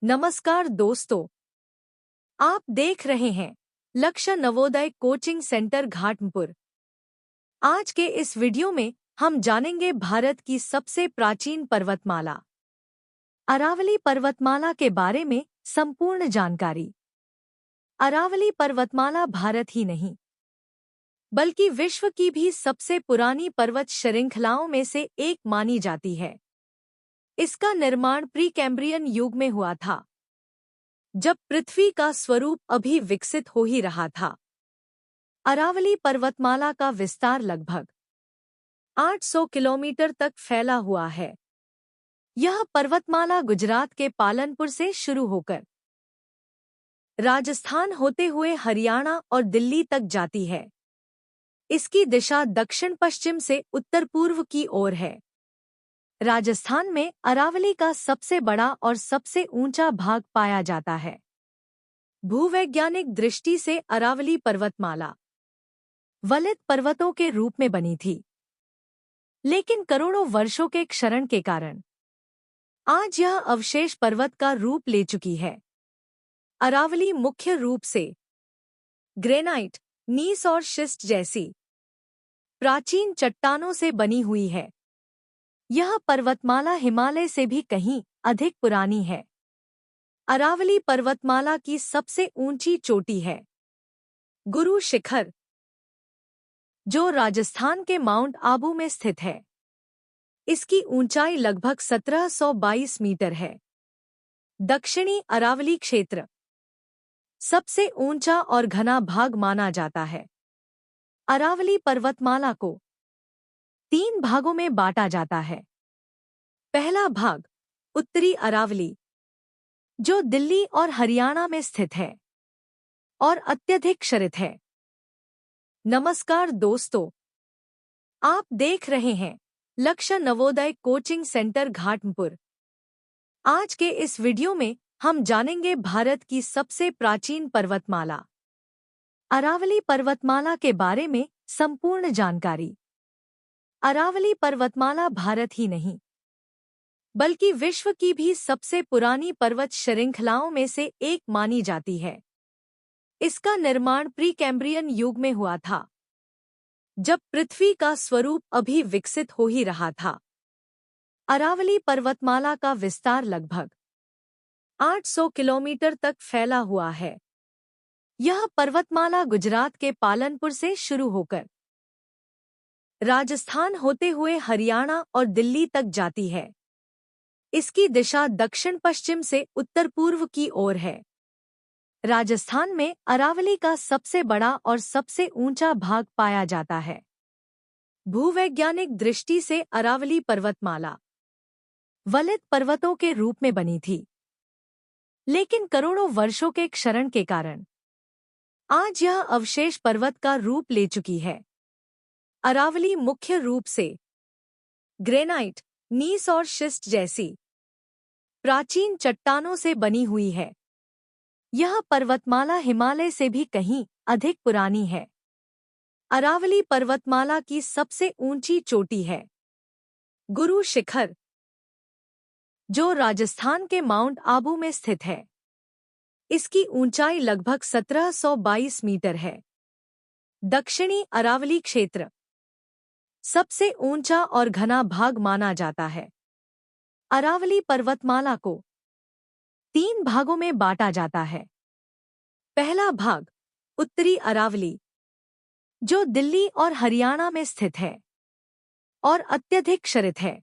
नमस्कार दोस्तों, आप देख रहे हैं लक्ष्य नवोदय कोचिंग सेंटर घाटमपुर। आज के इस वीडियो में हम जानेंगे भारत की सबसे प्राचीन पर्वतमाला अरावली पर्वतमाला के बारे में संपूर्ण जानकारी। अरावली पर्वतमाला भारत ही नहीं बल्कि विश्व की भी सबसे पुरानी पर्वत श्रृंखलाओं में से एक मानी जाती है। इसका निर्माण प्री कैम्ब्रियन युग में हुआ था, जब पृथ्वी का स्वरूप अभी विकसित हो ही रहा था। अरावली पर्वतमाला का विस्तार लगभग 800 किलोमीटर तक फैला हुआ है। यह पर्वतमाला गुजरात के पालनपुर से शुरू होकर राजस्थान होते हुए हरियाणा और दिल्ली तक जाती है। इसकी दिशा दक्षिण पश्चिम से उत्तर पूर्व की ओर है। राजस्थान में अरावली का सबसे बड़ा और सबसे ऊंचा भाग पाया जाता है। भूवैज्ञानिक दृष्टि से अरावली पर्वतमाला वलित पर्वतों के रूप में बनी थी, लेकिन करोड़ों वर्षों के क्षरण के कारण आज यह अवशेष पर्वत का रूप ले चुकी है। अरावली मुख्य रूप से ग्रेनाइट, नीस और शिस्ट जैसी प्राचीन चट्टानों से बनी हुई है। यह पर्वतमाला हिमालय से भी कहीं अधिक पुरानी है। अरावली पर्वतमाला की सबसे ऊंची चोटी है गुरु शिखर, जो राजस्थान के माउंट आबू में स्थित है। इसकी ऊंचाई लगभग 1722 मीटर है। दक्षिणी अरावली क्षेत्र सबसे ऊंचा और घना भाग माना जाता है। अरावली पर्वतमाला को 3 भागों में बांटा जाता है। पहला भाग उत्तरी अरावली, जो दिल्ली और हरियाणा में स्थित है और अत्यधिक क्षरित है। नमस्कार दोस्तों, आप देख रहे हैं लक्ष्य नवोदय कोचिंग सेंटर घाटमपुर। आज के इस वीडियो में हम जानेंगे भारत की सबसे प्राचीन पर्वतमाला अरावली पर्वतमाला के बारे में संपूर्ण जानकारी। अरावली पर्वतमाला भारत ही नहीं बल्कि विश्व की भी सबसे पुरानी पर्वत श्रृंखलाओं में से एक मानी जाती है। इसका निर्माण प्री कैम्ब्रियन युग में हुआ था, जब पृथ्वी का स्वरूप अभी विकसित हो ही रहा था। अरावली पर्वतमाला का विस्तार लगभग 800 किलोमीटर तक फैला हुआ है। यह पर्वतमाला गुजरात के पालनपुर से शुरू होकर राजस्थान होते हुए हरियाणा और दिल्ली तक जाती है। इसकी दिशा दक्षिण पश्चिम से उत्तर पूर्व की ओर है। राजस्थान में अरावली का सबसे बड़ा और सबसे ऊंचा भाग पाया जाता है। भूवैज्ञानिक दृष्टि से अरावली पर्वतमाला वलित पर्वतों के रूप में बनी थी, लेकिन करोड़ों वर्षों के क्षरण के कारण आज यह अवशेष पर्वत का रूप ले चुकी है। अरावली मुख्य रूप से ग्रेनाइट, नीस और शिस्ट जैसी प्राचीन चट्टानों से बनी हुई है। यह पर्वतमाला हिमालय से भी कहीं अधिक पुरानी है। अरावली पर्वतमाला की सबसे ऊंची चोटी है गुरु शिखर, जो राजस्थान के माउंट आबू में स्थित है। इसकी ऊंचाई लगभग 1722 मीटर है। दक्षिणी अरावली क्षेत्र सबसे ऊंचा और घना भाग माना जाता है। अरावली पर्वतमाला को 3 भागों में बांटा जाता है। पहला भाग उत्तरी अरावली, जो दिल्ली और हरियाणा में स्थित है और अत्यधिक क्षरित है।